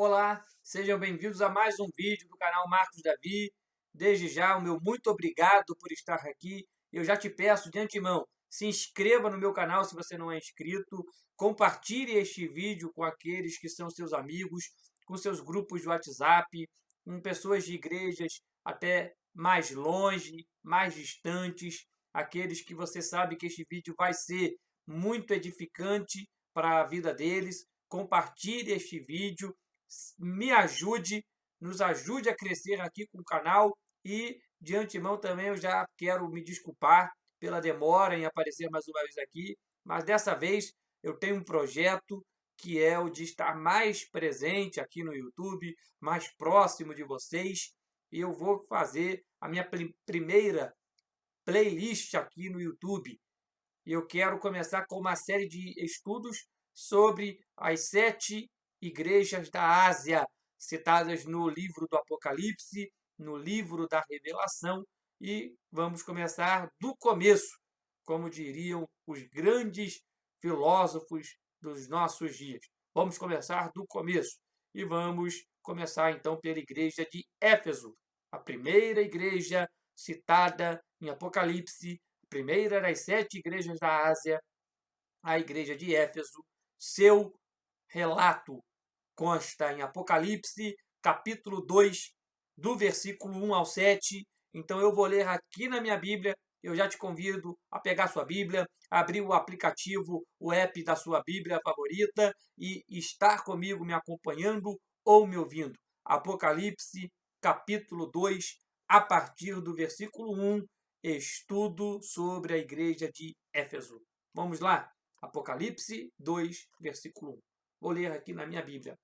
Olá, sejam bem-vindos a mais um vídeo do canal Marcos Davi. Desde já, o meu muito obrigado por estar aqui. Eu já te peço de antemão, se inscreva no meu canal se você não é inscrito, compartilhe este vídeo com aqueles que são seus amigos, com seus grupos de WhatsApp, com pessoas de igrejas até mais longe, mais distantes, aqueles que você sabe que este vídeo vai ser muito edificante para a vida deles. Compartilhe este vídeo, me ajude, nos ajude a crescer aqui com o canal e, de antemão, também eu já quero me desculpar pela demora em aparecer mais uma vez aqui, mas dessa vez eu tenho um projeto que é o de estar mais presente aqui no YouTube, mais próximo de vocês, e eu vou fazer a minha primeira playlist aqui no YouTube. E eu quero começar com uma série de estudos sobre as 7 igrejas da Ásia, citadas no livro do Apocalipse, no livro da Revelação, e vamos começar do começo, como diriam os grandes filósofos dos nossos dias. Vamos começar do começo e vamos começar então pela igreja de Éfeso, a primeira igreja citada em Apocalipse, primeira das 7 igrejas da Ásia, a igreja de Éfeso. Seu relato consta em Apocalipse, capítulo 2, do versículo 1 ao 7. Então eu vou ler aqui na minha Bíblia. Eu já te convido a pegar sua Bíblia, abrir o aplicativo, o app da sua Bíblia favorita e estar comigo me acompanhando ou me ouvindo. Apocalipse, capítulo 2, a partir do versículo 1, estudo sobre a igreja de Éfeso. Vamos lá? Apocalipse 2, versículo 1. Vou ler aqui na minha Bíblia.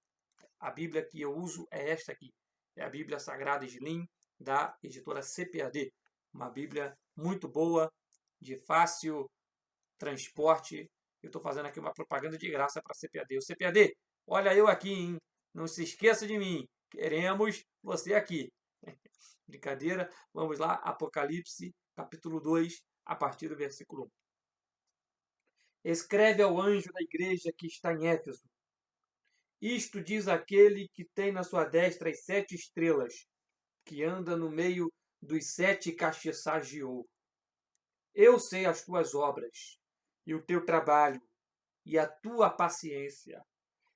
A Bíblia que eu uso é esta aqui. É a Bíblia Sagrada Slim, da editora CPAD. Uma Bíblia muito boa, de fácil transporte. Eu estou fazendo aqui uma propaganda de graça para a CPAD. O CPAD, olha eu aqui, hein? Não se esqueça de mim. Queremos você aqui. Brincadeira. Vamos lá. Apocalipse, capítulo 2, a partir do versículo 1. Escreve ao anjo da igreja que está em Éfeso. Isto diz aquele que tem na sua destra as 7 estrelas, que anda no meio dos 7 castiçais de ouro. Eu sei as tuas obras, e o teu trabalho, e a tua paciência,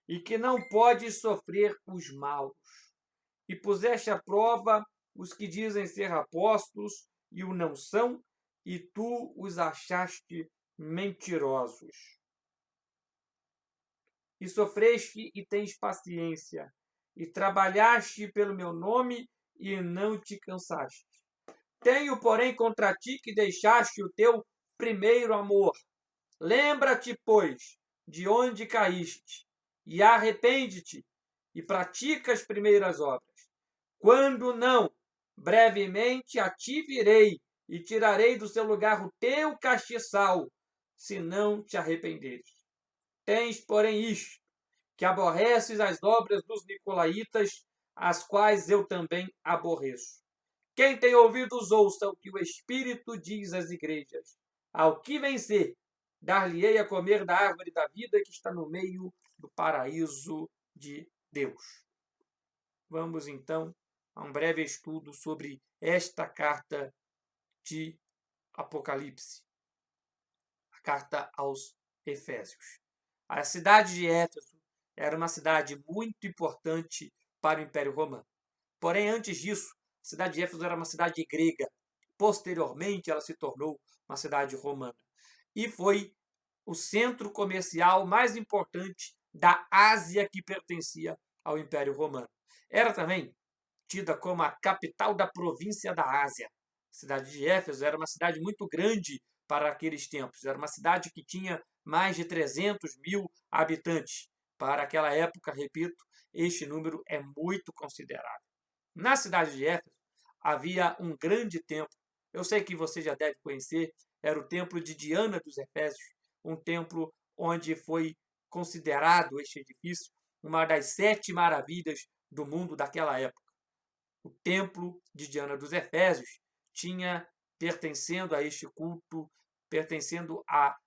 e que não podes sofrer os maus. E puseste à prova os que dizem ser apóstolos e o não são, e tu os achaste mentirosos. E sofreste e tens paciência, e trabalhaste pelo meu nome e não te cansaste. Tenho, porém, contra ti que deixaste o teu primeiro amor. Lembra-te, pois, de onde caíste, e arrepende-te, e pratica as primeiras obras. Quando não, brevemente a ti virei, e tirarei do seu lugar o teu castiçal, se não te arrependeres. Tens, porém, isto, que aborreces as obras dos nicolaítas, as quais eu também aborreço. Quem tem ouvidos, ouça o que o Espírito diz às igrejas. Ao que vencer, dar-lhe-ei a comer da árvore da vida que está no meio do paraíso de Deus. Vamos, então, a um breve estudo sobre esta carta de Apocalipse. A carta aos Efésios. A cidade de Éfeso era uma cidade muito importante para o Império Romano. Porém, antes disso, a cidade de Éfeso era uma cidade grega. Posteriormente, ela se tornou uma cidade romana. E foi o centro comercial mais importante da Ásia que pertencia ao Império Romano. Era também tida como a capital da província da Ásia. A cidade de Éfeso era uma cidade muito grande para aqueles tempos. Era uma cidade que tinha mais de 300 mil habitantes. Para aquela época, repito, este número é muito considerável. Na cidade de Éfeso havia um grande templo. Eu sei que você já deve conhecer, era o templo de Diana dos Efésios, um templo onde foi considerado este edifício uma das 7 maravilhas do mundo daquela época. O templo de Diana dos Efésios tinha, pertencendo a este culto, pertencendo à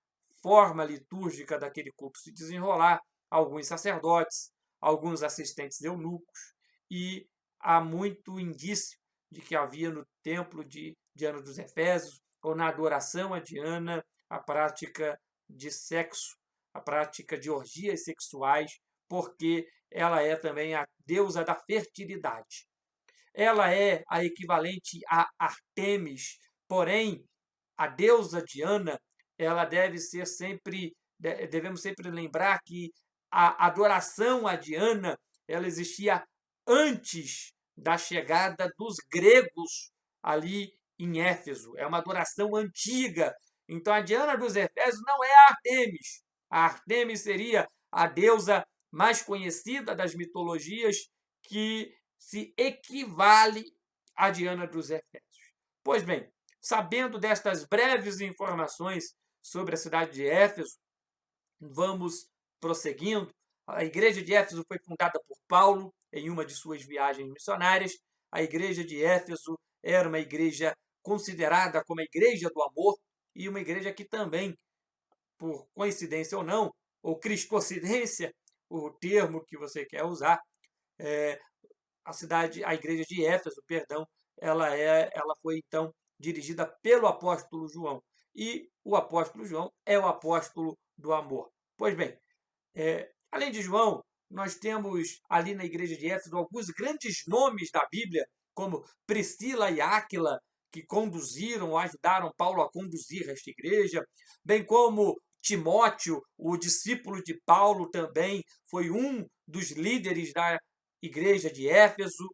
forma litúrgica daquele culto se desenrolar, alguns sacerdotes, alguns assistentes eunucos, e há muito indício de que havia no templo de Diana dos Efésios, ou na adoração a Diana, a prática de sexo, a prática de orgias sexuais, porque ela é também a deusa da fertilidade. Ela é a equivalente a Artemis, porém, a deusa Diana, ela devemos sempre lembrar que a adoração a Diana, ela existia antes da chegada dos gregos ali em Éfeso. É uma adoração antiga. Então, a Diana dos Efésios não é a Artemis. A Artemis seria a deusa mais conhecida das mitologias, que se equivale à Diana dos Efésios. Pois bem, sabendo destas breves informações sobre a cidade de Éfeso, vamos prosseguindo. A igreja de Éfeso foi fundada por Paulo em uma de suas viagens missionárias. A igreja de Éfeso era uma igreja considerada como a igreja do amor, e uma igreja que também, por coincidência ou não, ou cristocência, o termo que você quer usar, a igreja de Éfeso, perdão, ela foi então dirigida pelo apóstolo João. E o apóstolo João é o apóstolo do amor. Pois bem, além de João, nós temos ali na igreja de Éfeso alguns grandes nomes da Bíblia, como Priscila e Áquila, que conduziram, ajudaram Paulo a conduzir esta igreja, bem como Timóteo, o discípulo de Paulo, também foi um dos líderes da igreja de Éfeso.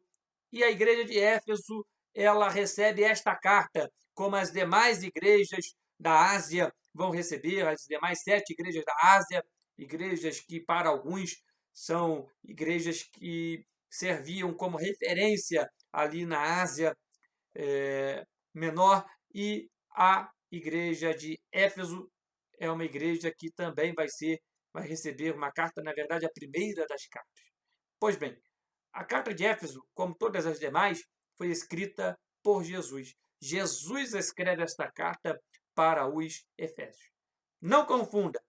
E a igreja de Éfeso, ela recebe esta carta, como as demais igrejas da Ásia vão receber, as demais 7 igrejas da Ásia, igrejas que para alguns são igrejas que serviam como referência ali na Ásia Menor, e a igreja de Éfeso é uma igreja que também vai receber uma carta, na verdade, a primeira das cartas. Pois bem, a carta de Éfeso, como todas as demais, foi escrita por Jesus. Jesus escreve esta carta para os Efésios. Não confunda,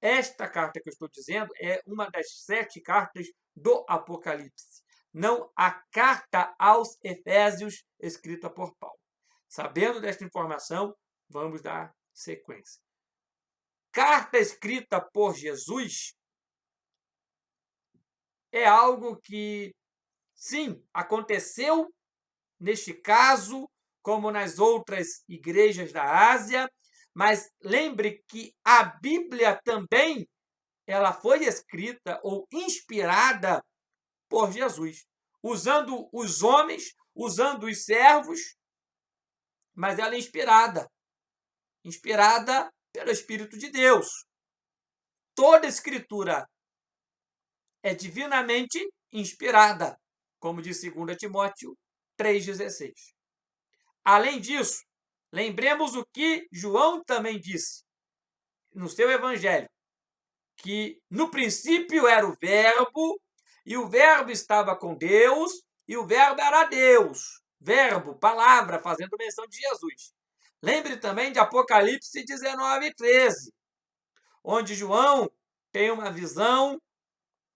esta carta que eu estou dizendo é uma das 7 cartas do Apocalipse, não a carta aos Efésios escrita por Paulo. Sabendo desta informação, vamos dar sequência. Carta escrita por Jesus é algo que, sim, aconteceu neste caso, como nas outras igrejas da Ásia, mas lembre que a Bíblia também ela foi escrita ou inspirada por Jesus, usando os homens, usando os servos, mas ela é inspirada pelo Espírito de Deus. Toda escritura é divinamente inspirada, como diz 2 Timóteo 3,16. Além disso, lembremos o que João também disse no seu evangelho, que no princípio era o Verbo, e o Verbo estava com Deus, e o Verbo era Deus. Verbo, palavra, fazendo menção de Jesus. Lembre também de Apocalipse 19:13, onde João tem uma visão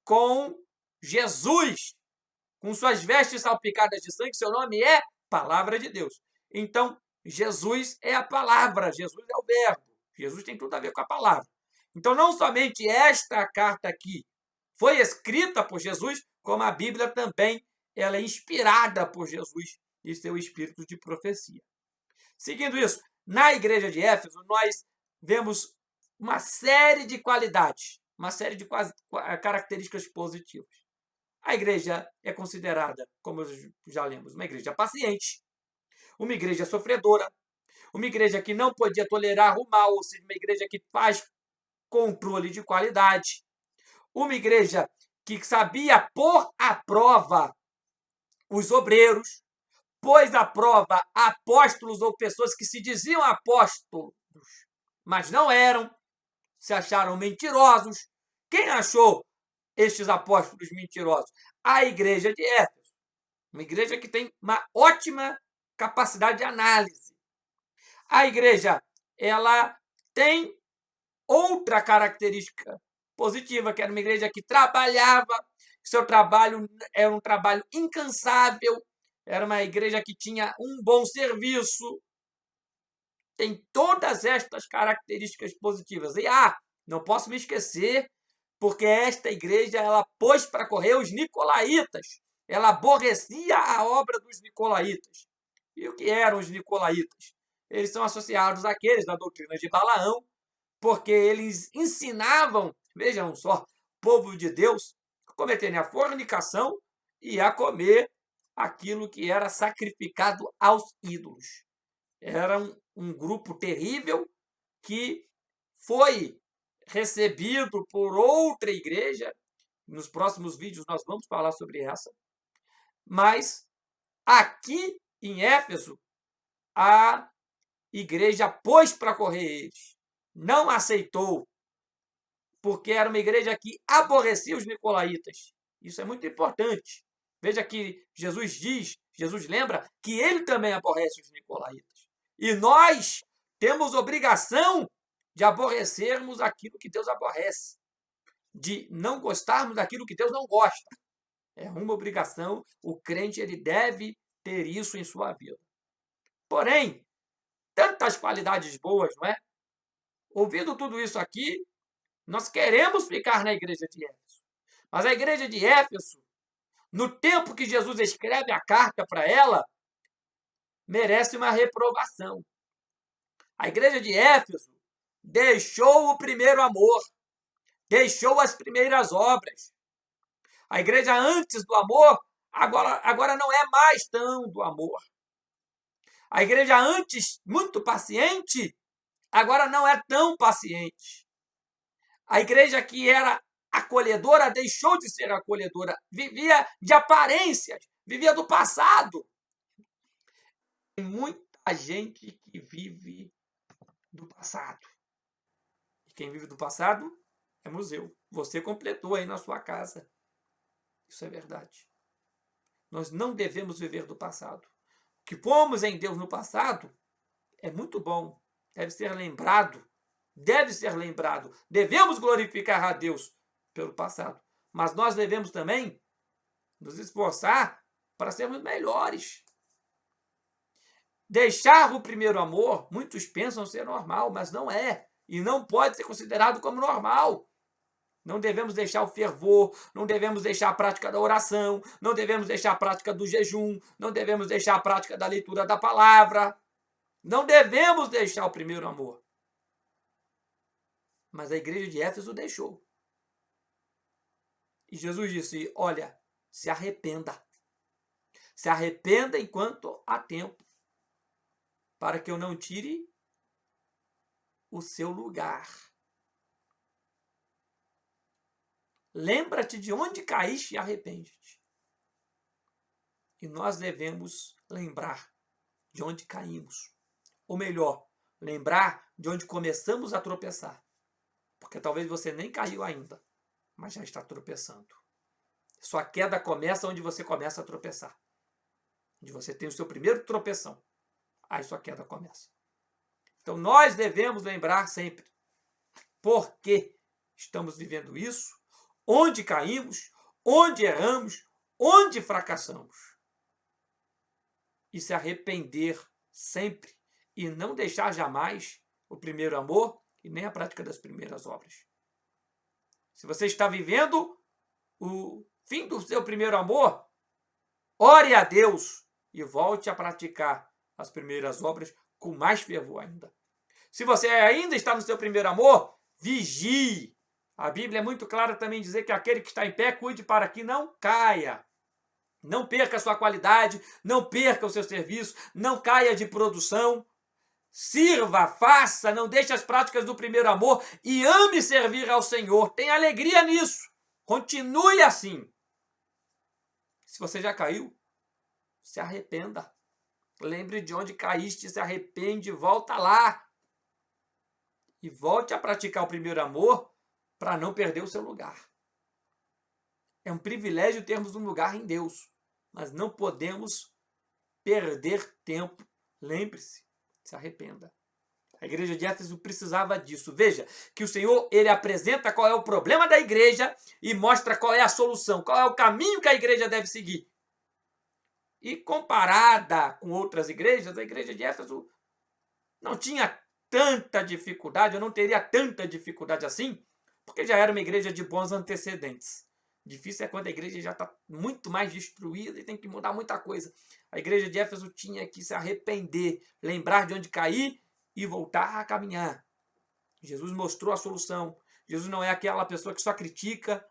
com Jesus, com suas vestes salpicadas de sangue, seu nome é Palavra de Deus. Então, Jesus é a palavra, Jesus é o Verbo. Jesus tem tudo a ver com a palavra. Então, não somente esta carta aqui foi escrita por Jesus, como a Bíblia também ela é inspirada por Jesus e seu espírito de profecia. Seguindo isso, na igreja de Éfeso, nós vemos uma série de qualidades, uma série de características positivas. A igreja é considerada, como já lemos, uma igreja paciente, uma igreja sofredora, uma igreja que não podia tolerar o mal, ou seja, uma igreja que faz controle de qualidade, uma igreja que sabia pôr à prova os obreiros, pôs à prova apóstolos ou pessoas que se diziam apóstolos, mas não eram, se acharam mentirosos. Quem achou estes apóstolos mentirosos? A igreja de Éfeso, uma igreja que tem uma ótima capacidade de análise. A igreja ela tem outra característica positiva, que era uma igreja que trabalhava, Seu trabalho era um trabalho incansável, era uma igreja que tinha um bom serviço. Tem todas estas características positivas. E, não posso me esquecer, porque esta igreja ela pôs para correr os nicolaítas. Ela aborrecia a obra dos nicolaítas. E o que eram os nicolaítas? Eles são associados àqueles da doutrina de Balaão, porque eles ensinavam, vejam só, povo de Deus, a cometerem a fornicação e a comer aquilo que era sacrificado aos ídolos. Era um grupo terrível que foi recebido por outra igreja. Nos próximos vídeos nós vamos falar sobre essa. Mas aqui em Éfeso, a igreja pôs para correr eles. Não aceitou, porque era uma igreja que aborrecia os nicolaítas. Isso é muito importante. Veja que Jesus lembra que ele também aborrece os nicolaítas. E nós temos obrigação de aborrecermos aquilo que Deus aborrece, de não gostarmos daquilo que Deus não gosta. É uma obrigação, o crente ele deve ter isso em sua vida. Porém, tantas qualidades boas, não é? Ouvindo tudo isso aqui, nós queremos ficar na igreja de Éfeso. Mas a igreja de Éfeso, no tempo que Jesus escreve a carta para ela, merece uma reprovação. A igreja de Éfeso deixou o primeiro amor, deixou as primeiras obras. A igreja antes do amor, agora não é mais tão do amor. A igreja antes muito paciente, agora não é tão paciente. A igreja que era acolhedora deixou de ser acolhedora, vivia de aparências, vivia do passado. Tem muita gente que vive do passado. E quem vive do passado é museu. Você completou aí na sua casa. Isso é verdade. Nós não devemos viver do passado. O que fomos em Deus no passado é muito bom. Deve ser lembrado. Deve ser lembrado. Devemos glorificar a Deus pelo passado. Mas nós devemos também nos esforçar para sermos melhores. Deixar o primeiro amor, muitos pensam ser normal, mas não é. E não pode ser considerado como normal. Não devemos deixar o fervor, não devemos deixar a prática da oração, não devemos deixar a prática do jejum, não devemos deixar a prática da leitura da palavra. Não devemos deixar o primeiro amor. Mas a igreja de Éfeso deixou. E Jesus disse, olha, se arrependa. Se arrependa enquanto há tempo, para que eu não tire o seu lugar. Lembra-te de onde caíste e arrepende-te. E nós devemos lembrar de onde caímos. Ou melhor, lembrar de onde começamos a tropeçar. Porque talvez você nem caiu ainda, mas já está tropeçando. Sua queda começa onde você começa a tropeçar. Onde você tem o seu primeiro tropeção. Aí sua queda começa. Então nós devemos lembrar sempre por que estamos vivendo isso, onde caímos, onde erramos, onde fracassamos. E se arrepender sempre e não deixar jamais o primeiro amor e nem a prática das primeiras obras. Se você está vivendo o fim do seu primeiro amor, ore a Deus e volte a praticar as primeiras obras com mais fervor ainda. Se você ainda está no seu primeiro amor, vigie. A Bíblia é muito clara também em dizer que aquele que está em pé, cuide para que não caia. Não perca a sua qualidade, não perca o seu serviço, não caia de produção. Sirva, faça, não deixe as práticas do primeiro amor e ame servir ao Senhor. Tenha alegria nisso. Continue assim. Se você já caiu, se arrependa. Lembre de onde caíste, se arrepende, volta lá. E volte a praticar o primeiro amor para não perder o seu lugar. É um privilégio termos um lugar em Deus, mas não podemos perder tempo. Lembre-se, se arrependa. A igreja de Éfeso precisava disso. Veja que o Senhor, ele apresenta qual é o problema da igreja e mostra qual é a solução, qual é o caminho que a igreja deve seguir. E comparada com outras igrejas, a igreja de Éfeso não tinha tanta dificuldade, eu não teria tanta dificuldade assim, porque já era uma igreja de bons antecedentes. Difícil é quando a igreja já está muito mais destruída e tem que mudar muita coisa. A igreja de Éfeso tinha que se arrepender, lembrar de onde cair e voltar a caminhar. Jesus mostrou a solução. Jesus não é aquela pessoa que só critica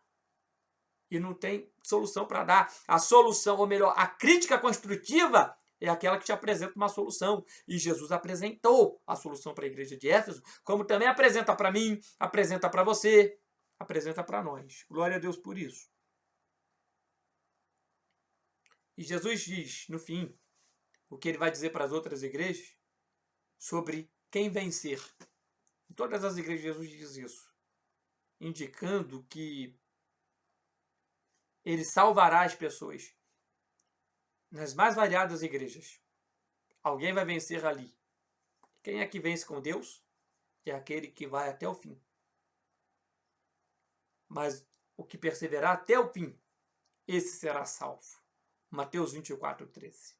e não tem solução para dar. A solução, ou melhor, a crítica construtiva é aquela que te apresenta uma solução. E Jesus apresentou a solução para a igreja de Éfeso, como também apresenta para mim, apresenta para você, apresenta para nós. Glória a Deus por isso. E Jesus diz, no fim, o que ele vai dizer para as outras igrejas sobre quem vencer. Em todas as igrejas, Jesus diz isso, indicando que ele salvará as pessoas. Nas mais variadas igrejas, alguém vai vencer ali. Quem é que vence com Deus? É aquele que vai até o fim. Mas o que perseverar até o fim, esse será salvo. Mateus 24:13.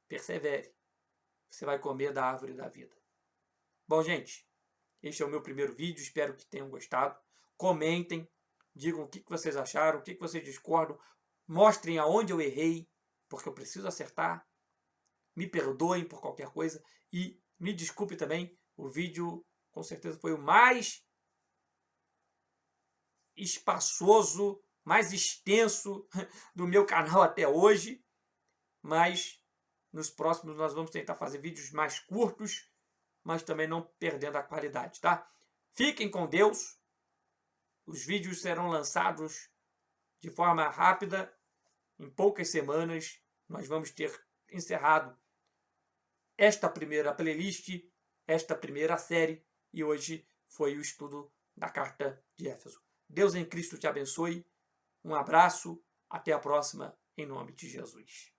Persevere. Você vai comer da árvore da vida. Bom, gente, este é o meu primeiro vídeo. Espero que tenham gostado. Comentem. Digam o que vocês acharam, o que vocês discordam. Mostrem aonde eu errei, porque eu preciso acertar. Me perdoem por qualquer coisa. E me desculpe também, o vídeo com certeza foi o mais espaçoso, mais extenso do meu canal até hoje. Mas nos próximos nós vamos tentar fazer vídeos mais curtos, mas também não perdendo a qualidade, tá? Fiquem com Deus. Os vídeos serão lançados de forma rápida. Em poucas semanas nós vamos ter encerrado esta primeira playlist, esta primeira série, e hoje foi o estudo da carta de Éfeso. Deus em Cristo te abençoe. Um abraço. Até a próxima, em nome de Jesus.